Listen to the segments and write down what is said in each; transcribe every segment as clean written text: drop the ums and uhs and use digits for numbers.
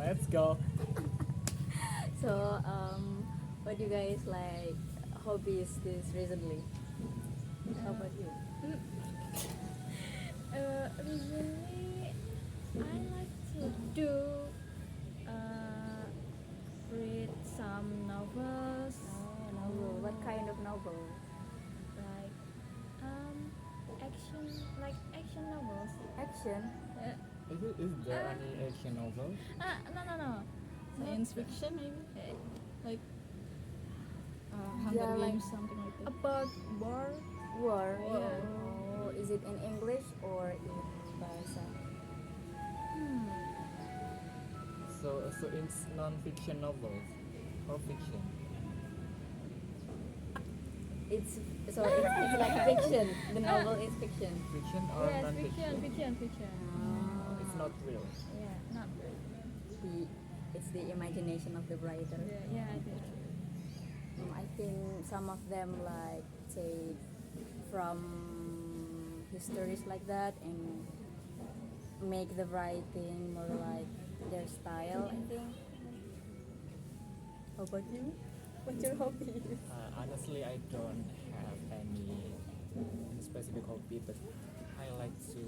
Let's go. So, what do you guys like hobbies this recently? How about you? Recently, I like to do uh, read some novels, Novel. What kind of novel? like action, like action novels. Action. Is there any action novel? No. Science fiction maybe, like Hunger Yeah, like Games, something like that. About war. War. Yeah. Oh, is it in English or in bahasa? So it's non-fiction novels or fiction? It's it's like fiction. The novel is fiction. Fiction or Yes, non-fiction? fiction. It's not real. Yeah, not really. The it's the imagination of the writer. Yeah, I think. I think some of them like take from histories like that and make the writing more like their style. I think. How about you? What's your hobby? Honestly, I don't have any specific hobby, but I like to.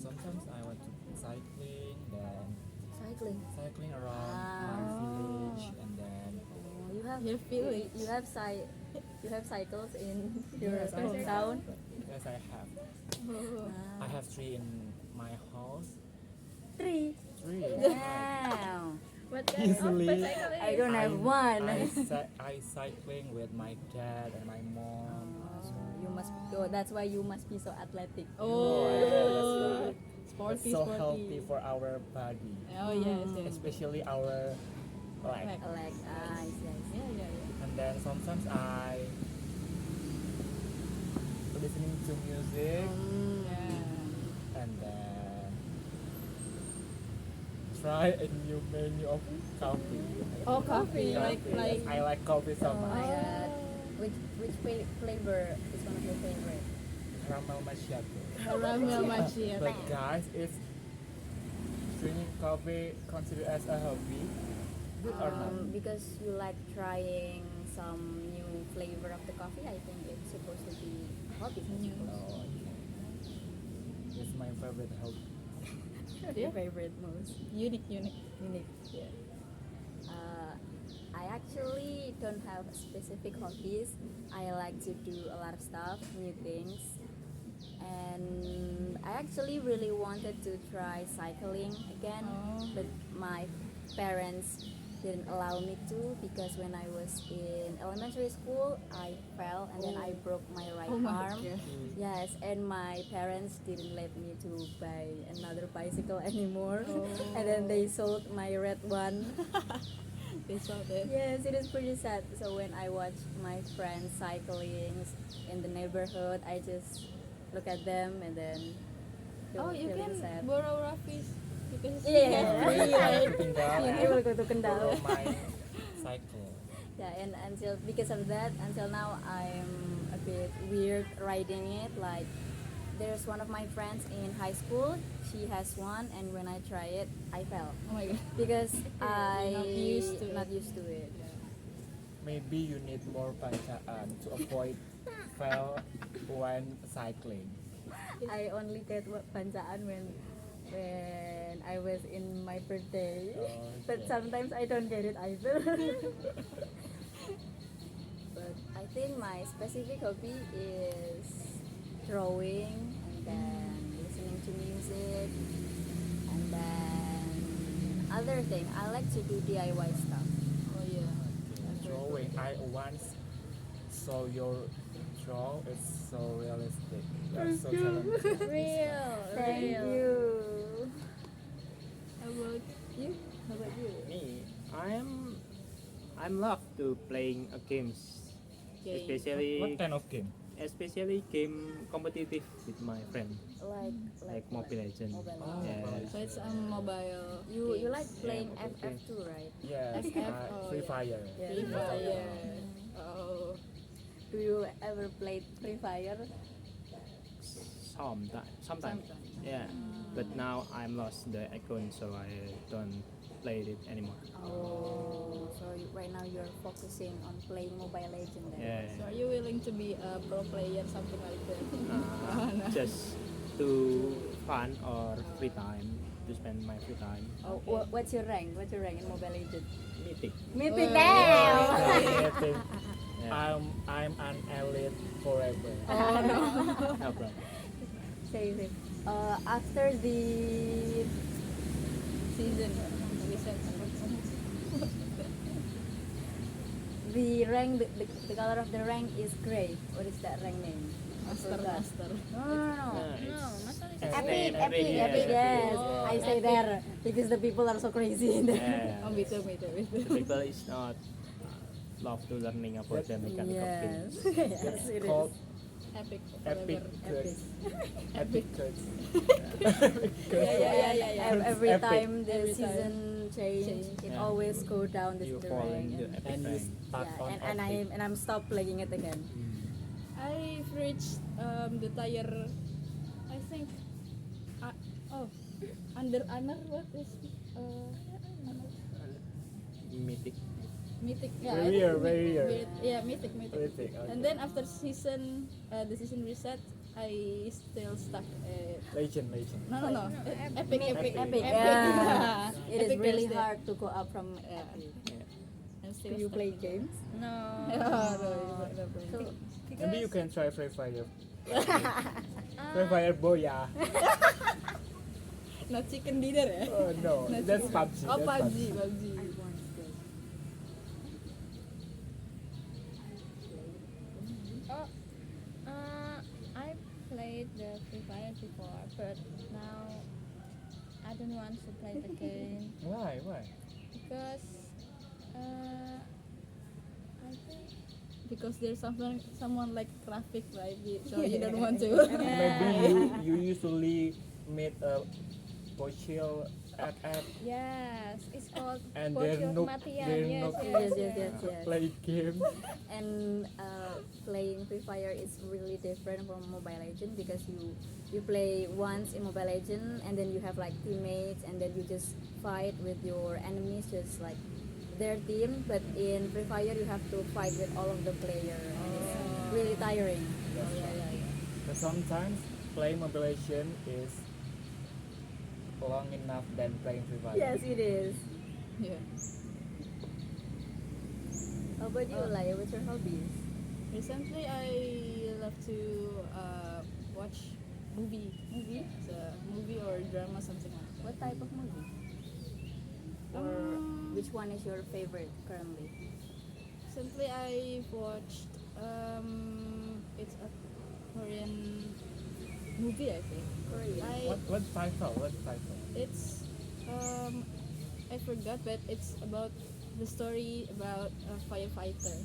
Sometimes I want to cycling, then Cycling. cycling around Ah. my village, and then Oh, you have Your village. you have cycles in your Yes, I hometown. yes, I have. Ah, I have three in my house. 3. Three. Wow. What kind Easily. of bicycle I don't have one. I cycling with my dad and my mom. You must. Oh, that's why you must be so athletic. Oh, That's sporty, so sporty. healthy for our body, Oh yes, yes. especially our leg. Leg. Like I see. Yeah. And then sometimes I listening to music, Yeah. and then try a new menu of coffee. Oh, coffee. Like Yes, I like coffee so Oh my much. god. Which flavor is one of your favorite? Caramel macchiato. caramel macchiato. But guys, is drinking coffee considered as a hobby? Good or not? Because you like trying some new flavor of the coffee, I think it's supposed to be a hobby. No. It's my favorite hobby. Your favorite most Unique. unique. Yeah. I actually don't have specific hobbies. I like to do a lot of stuff, new things, and I actually really wanted to try cycling again, Oh. but my parents didn't allow me to because when I was in elementary school, I fell and then I broke my right Oh my arm. God. Yes, and my parents didn't let me to buy another bicycle anymore, and then they sold my red one. They saw that. Yes, it is pretty sad. So when I watch my friends cycling in the neighborhood, I just look at them and then Oh, you feel can sad. borrow Rafi's because Yeah. free, right? I will go to Borrow Kendal. my cycle. Yeah, and until because of that, until now I'm a bit weird riding it. Like there's one of my friends in high school. She has one, and when I try it, I fell Oh my god. because I not used to it. not used to it. Maybe you need more pancaan to avoid fail when cycling. I only get pancaan when I was in my birthday, Oh, but okay. sometimes I don't get it either. But I think my specific hobby is drawing and then listening to music and then other thing. I like to do DIY stuff. Oh yeah. Drawing. I once saw your draw. It's so realistic. You're so talented. Thank you. How about you? How about you? Me, I'm love to playing games, Okay. especially What kind of game? game competitive with my friend, Like Mobile Legends. Mobile Oh, Yes. So it's a mobile. You games. like playing Yeah, okay. FF too, right? Yes, FF, oh, Free yeah. Fire. Yeah. Free Fire. Oh. Do you ever play Free Fire? Sometimes. Sometimes. Yeah, but now I'm lost the account, so I don't play it anymore. Oh, so right now you're focusing on playing Mobile Legends then? Yeah, So are you willing to be a pro player, something like that? just to fun or free time to spend my free time. Oh, what's your rank? What's your rank in Mobile Legends? Mythic. Mythic Oh. now! I think Yeah. I'm an elite forever. Oh no. No problem. Say. After the Season. Recent. rank, the color of the rank is gray. What is that rank name? Master, Forgot. master. No. No, Master is Epic, Epic, epic, yes. Oh, I stay there because the people are so crazy in there. Yeah. Oh, me too. The people is not love to learning about the mechanical Yes, things. yes, it is. Called Epic. epic Forever. curse. Epic curse. Yeah. Every Epic. time the Every time. season change, Change. it Yeah. always go down You the fall rank. in the epic And you rank. start on epic. I'm stop playing it again. I've reached the tier. I think. Under honor. What is? Honor? Mythic. Mythic. Very rare, very rare. Yeah, mythic. Mythic, okay. And then after season, the season reset, I still stuck. Legend. No. Epic. Epic. Yeah. Yeah. It is Epic really Thursday. hard to go up from Yeah. epic. I'm Do still you stuck. play games? No. So, Maybe you can try Free Fire. Uh, Free Fire Boya. Not chicken dinner ya? Oh no, Not that's chicken. PUBG. Oh, that's PUBG. Oh, I played the Free Fire before, but now I don't want to play it again Why? because I think Because there's someone like traffic, right? So you don't want to. Maybe you usually meet a Pochil at yes, it's called and Bocil they're no Kematian. they're Yes, no yes. play game. And playing Free Fire is really different from Mobile Legend because you play once in Mobile Legend and then you have like teammates and then you just fight with your enemies just like their team, but in Free Fire you have to fight with all of the players and it's really tiring. But sometimes playing Mobile Legend is long enough than playing Free Fire. Yes, it is. Yeah. How about you, Laya? What's your hobbies? Recently, I love to watch movie. It's a movie or drama, something like that. What type of movie? Or which one is your favorite currently? Recently, I watched. It's a Korean movie, I think. Korean. What title? It's I forgot, but it's about the story about firefighters.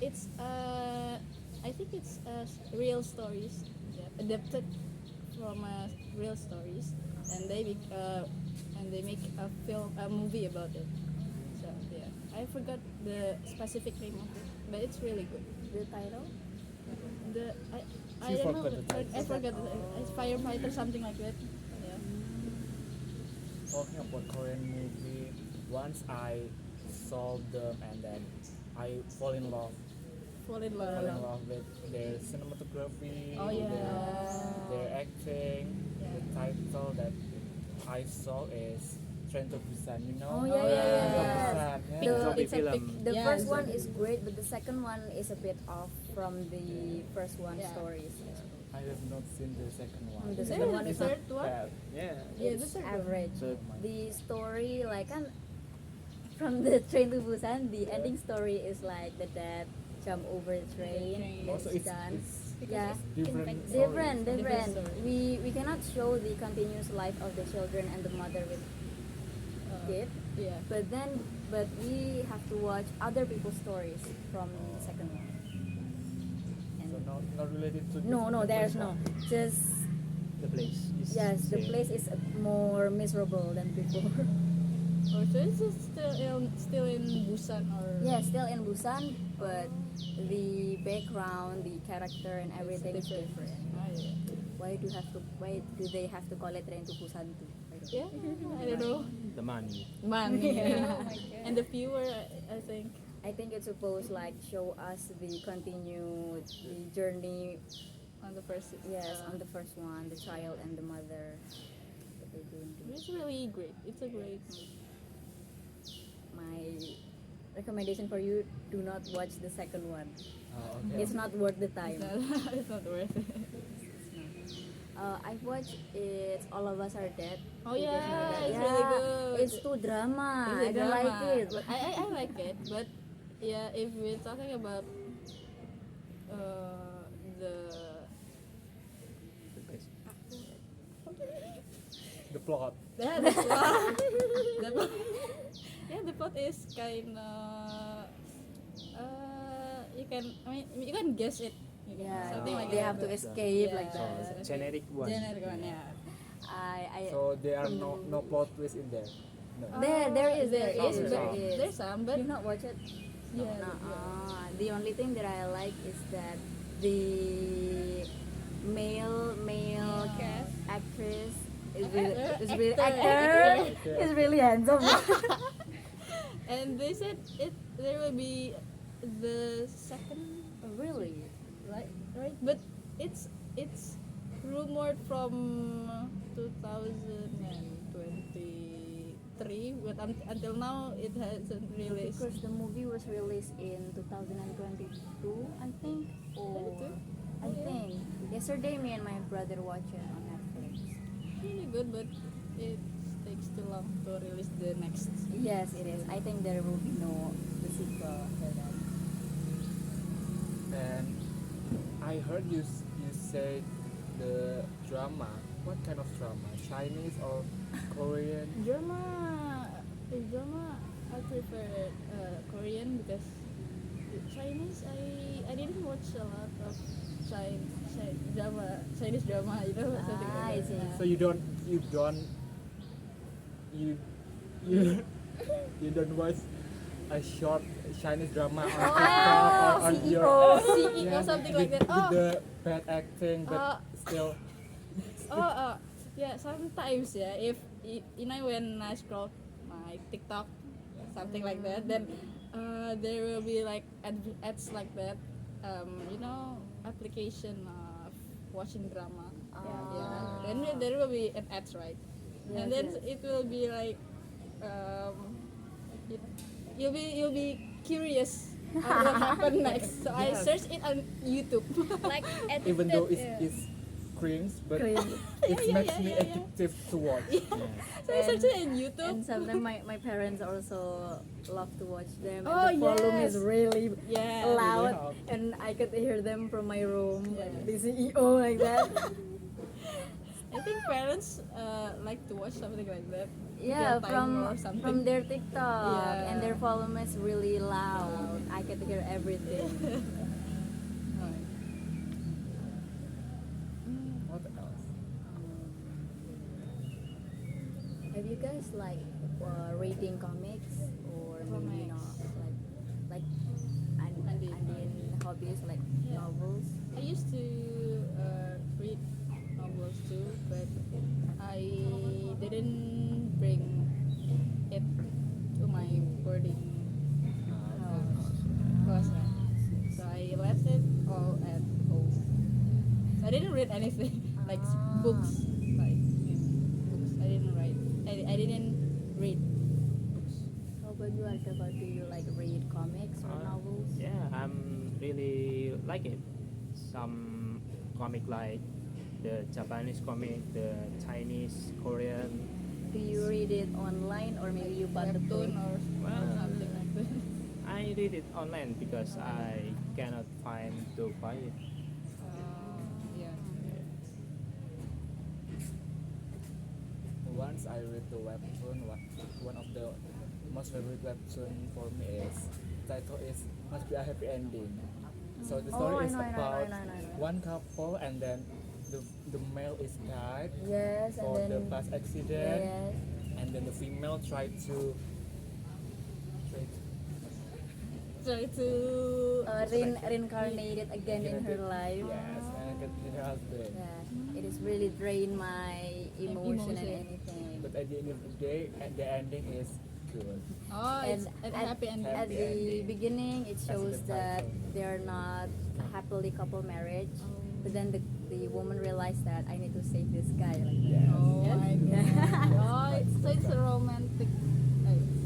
It's I think it's real stories, adapted from real stories, and they make a movie about it. So yeah, I forgot the specific name of it, but it's really good. The title? I You don't know. forgot the title. I forgot. It's firefighter, something like that. Yeah. Talking about Korean movie, once I saw them and then I fall in love Fall in with love. their cinematography, Oh, yeah. their acting. Yeah. The title that I saw is Train to Busan. You know? Oh, yeah, Train to yeah. Busan, yeah. Big zombie It's a film. big- The Yeah, first it's one a- is great, but the second one is a bit off from the first one Yeah. stories. I have not seen the second one. The There second is one the is not third one. bad. Yeah. Yeah, it's the third one. average. So The story, like, kan from the Train to Busan, the ending story is like the dad jump over the train. train. Also, It's it's done. because Yeah. it's different. infected. Different. Different story. We cannot show the continuous life of the children and the mother with kid, Yeah. but we have to watch other people's stories from the second one. And So not related to no, there's first no. one. Just the place is yes, the same. place is more miserable than before. Oh, so it's still in Busan or? Yeah, still in Busan, but the background, the character, and everything is different. Ah, yeah. why do they have to call it Train to Busan 2? Yeah, I don't know. The money. Money. Oh my god. And the viewer, I think. I think it's supposed like show us the continued the journey. On the first. Yes, on the first one, the child and the mother. What they're doing. It's really great. It's a great movie. My recommendation for you: do not watch the second one. Oh, okay. It's not worth the time. It's not worth it. I've watched It's All of Us Are Dead. Oh You guys yeah, know that? it's Yeah, really good. It's too drama. It's a I don't drama. like it. I like it, but yeah, if we're talking about the The plot. yeah, the plot, the plot, yeah, the plot is kind of you can guess it. You can- Yeah, something like they that. have to escape like Yeah. that. Generic one. Generic one, yeah. I So there are no plot twist in there. No. there is there there is, is, but there is. there's some, but You not watch it? yeah, The only thing that I like is that the male Cast. actress Actor. is really Actor. is really handsome. and they said there will be the second. Really? Right, but it's rumored from 2023, but until now it hasn't released. Because the movie was released in 2022, I think. Or 22? I think yesterday me and my brother watched it on Netflix. Really good, but it takes too long to release the next. Yes, it is. I think there will be no the sequel for that. And I heard you say the drama. What kind of drama? Chinese or Korean? Drama, I prefer Korean because Chinese I didn't watch a lot of Chinese drama, you know, something Ah, like I see. that. So you don't you you don't watch a short Chinese drama on TikTok or on your CEO, something like that. with the bad acting, but Uh, still Yeah, sometimes if when I scroll my TikTok, something like that, then there will be like ads like that. Application of watching drama. Yeah. Then there will be an ads, right? And then Yes, it will be like you'll be curious on what happened next. So I search it on YouTube. Like edited. even though yeah. it's cringe, but Cringe. it makes me yeah. addictive to watch. So I search it on YouTube. And sometimes my parents also love to watch them. Oh, And the volume yes. is really Yeah. loud, loud. and I could hear them from my room, like Yeah. the CEO like that. I think parents like to watch something like that. Yeah, Real time or from something. their TikTok, Yeah. and their volume is really loud. I could hear everything. What else? Have you guys like reading comics or maybe not like Andin hobbies like Yeah. novels? I used to read novels too, but I didn't bring it to my boarding house. So I left it all at home. So I didn't read anything like books, like books. I didn't write. I didn't read books. How about you, Arka? Do you like read comics or novels? Yeah, I'm really like it. Some comic like the Japanese comic, the Chinese, Korean. Do you read it online or maybe you bought the book? Webtoon or Well, something like that. I read it online because I cannot find to buy it. Yeah. Once I read the webtoon, one of the most favorite webtoon for me is title is Must Be a Happy Ending. So the story I is know, I know, about I know. one couple and then the male is died Yes, for and the then bus accident, yes. and then the female tried to Try to Reincarnated again in her life. yes, and get her husband. Yeah, it is really drain my emotion and Emotion. anything. But at the end of the day, the ending is good. Oh, it's And a happy ending. At Happy the ending. beginning, it As shows the that title. they're not a happily couple marriage. Oh. But then the woman realized that I need to save this guy. Like that. Yes. Oh, Yes. I Yeah. so it's a romantic.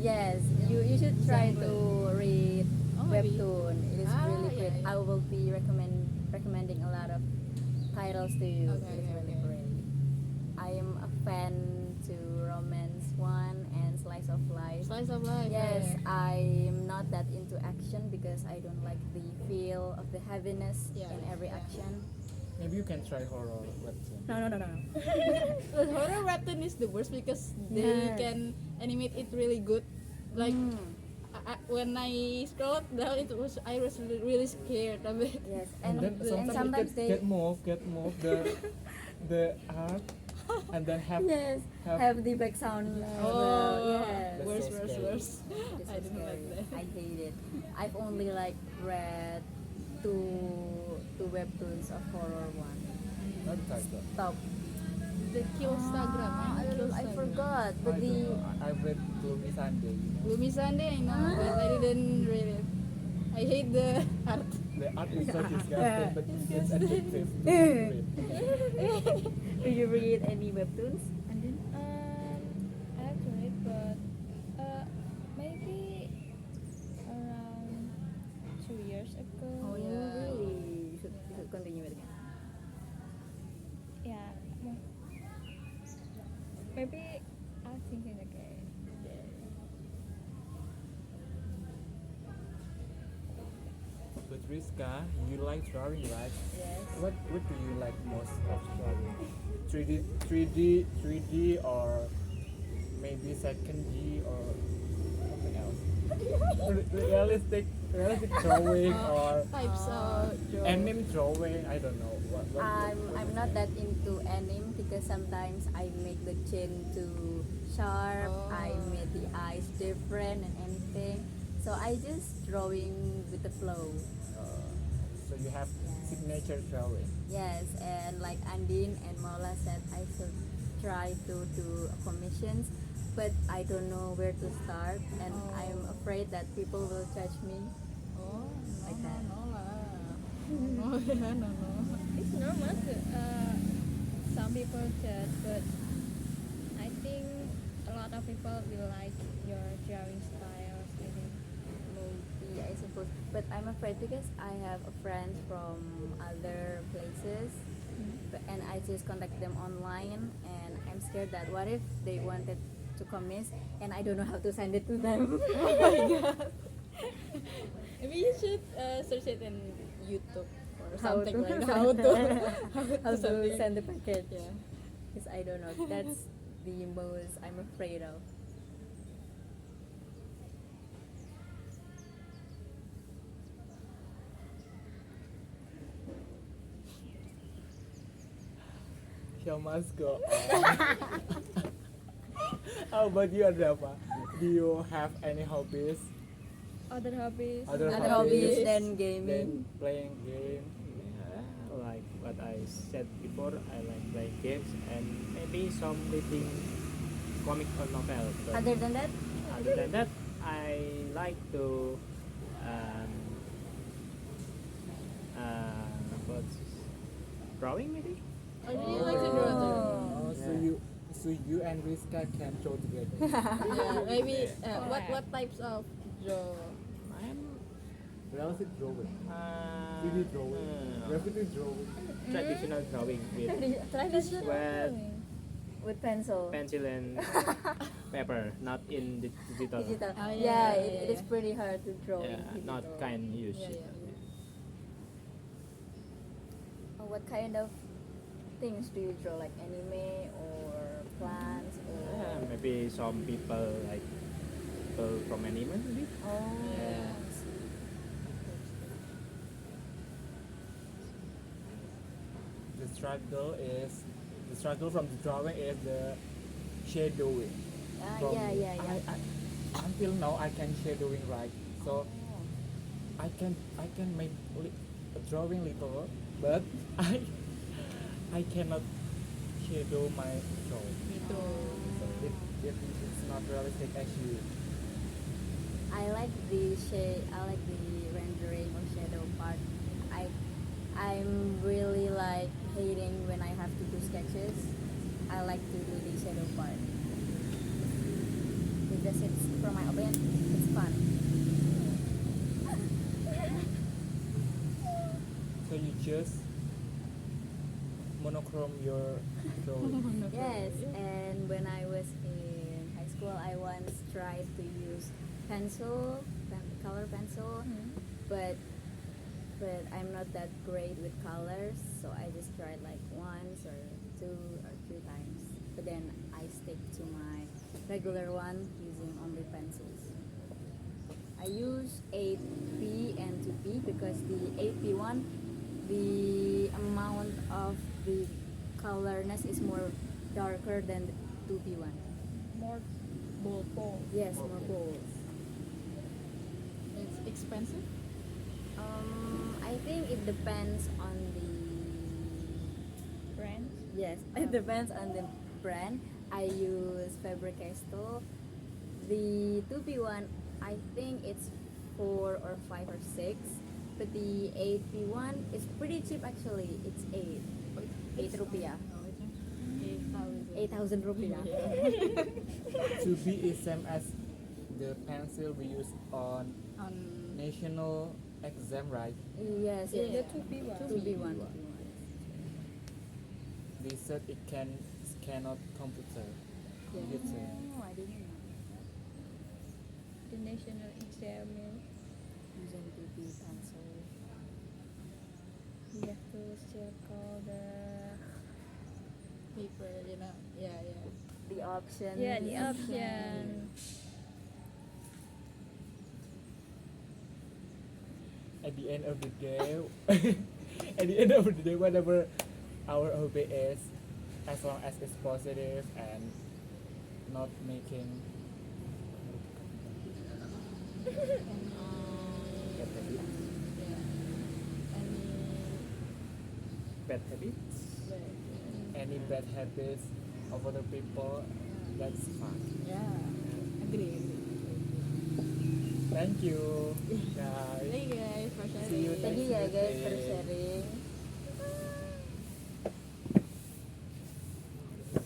Yes, you should try to read Oh, maybe. webtoon. It is Ah, really yeah, great. yeah. I will be recommending a lot of titles to you. Okay, It's really okay. great. I am a fan to romance one and slice of life. Slice of life. Yes, yeah. I'm not that into action because I don't like the feel of the heaviness Yeah, in every yeah. action. Maybe you can try horror webtoon. No. The horror webtoon is the worst because they Yes. can animate it really good. Like Mm, when I scrolled down, I was really scared of it. yes, And then sometimes, sometimes it they get move the art, and then have yes have the back sound. Oh, yes. That's worse, so worse, scary. worse. It's I so didn't like scary. that. I hate it. I've only like read two webtoons of horror one. Not title. Stop. The Killstagram. I forgot, but I the don't know. I read Gloomy Sunday. You know? Gloomy Sunday, I know, but I didn't read it. I hate the art. The art is so disgusting, but it's Disgusting. addictive. to read. do you read any webtoons? And then I have to read, but maybe around 2 years ago. oh yeah, really? You should continue it again. Yeah. Maybe I'm thinking again. But Rizka, you like drawing, right? Yes. What do you like most of drawing? 3D or maybe second G or something else? realistic drawing or Types of drawing. anime drawing. I don't know. What I'm not that into anime because sometimes I make the chin too sharp. Oh. I made the eyes different and anything. So I just drawing with the flow. So you have Yes. signature drawing. Yes, and like Andin and Maula said, I should try to do commissions, but I don't know where to start, and Oh. I'm afraid that people will judge me. Oh, Like that. no lah. No, yeah, no. It's normal to some people judge, but I think a lot of people will like your drawing style. Maybe I suppose, but I'm afraid because I have a friend from other places, and I just contact them online, and I'm scared that what if they wanted to commiss, and I don't know how to send it to them. Oh my god. Maybe you should search it in YouTube or something like that. How to how to send it. send the package. Yeah. Because I don't know. That's the most I'm afraid of. Show must go on. How about you, Adrapa? Do you have any hobbies? Other hobbies. Other Other hobbies hobbies than gaming. Then playing game. Like what I said before, I like playing games and maybe some reading comic or novel. But Other than that, other than that, I like to um, what's drawing maybe. I really like to draw too. Oh, Yeah. so you and Rizka can draw together. Yeah, maybe what Correct. types of draw? I'm Realistic drawing, 3D drawing, graffiti drawing. traditional drawing with traditional with with pencil. pencil and paper, not in the digital. Digital. Ah, yeah, yeah, it is pretty hard to draw. Yeah, in not digital. can use Yeah, it. yeah. What kind of things do you draw? Like anime or plants or? Maybe some people like people from anime maybe. Oh. Yeah. The struggle from the drawing is the shadowing. From- Yeah. Until now I can shadowing right, so Oh. I can make a drawing little, but I I cannot shadow my show. Me too. So it's not realistic actually. I like the shade. I like the rendering or shadow part. I'm really like hating when I have to do sketches. I like to do the shadow part because it's, from my opinion, it's fun. So you just monochrome your drawing. Yes, and when I was in high school, I once tried to use color pencil, but I'm not that great with colors, so I just tried like once or two or three times. But then I stick to my regular one using only pencils. I use 8B and 2B because the 8B one, the amount of the colorness is more darker than the 2B one. More bold. Yes, more bold. It's expensive. I think it depends on the Brand. yes, it depends on the brand. I use Faber-Castell. The 2B one, I think it's 4 or 5 or 6, but the 8B one is pretty cheap actually. It's 8 rupiah. Oh, it's 8,000 rupiah. To be is same as the pencil we use on on national exam, right? Yes, The yes. 2B one. 2B one. They said it can scan out computer. Computer. Oh, I didn't know. The national examiner. Using 2B pencil. You have to circle the paper, you know. Yeah. The option. the option. At the end of the day, at the end of the day, whatever our hobby is, as long as it's positive and not making bad habits, bad habits, any bad habits of other people, that's fine. Yeah. Agree. Thank you, guys. Thank you guys for sharing. See you Thank you next ya guys for Tuesday. sharing.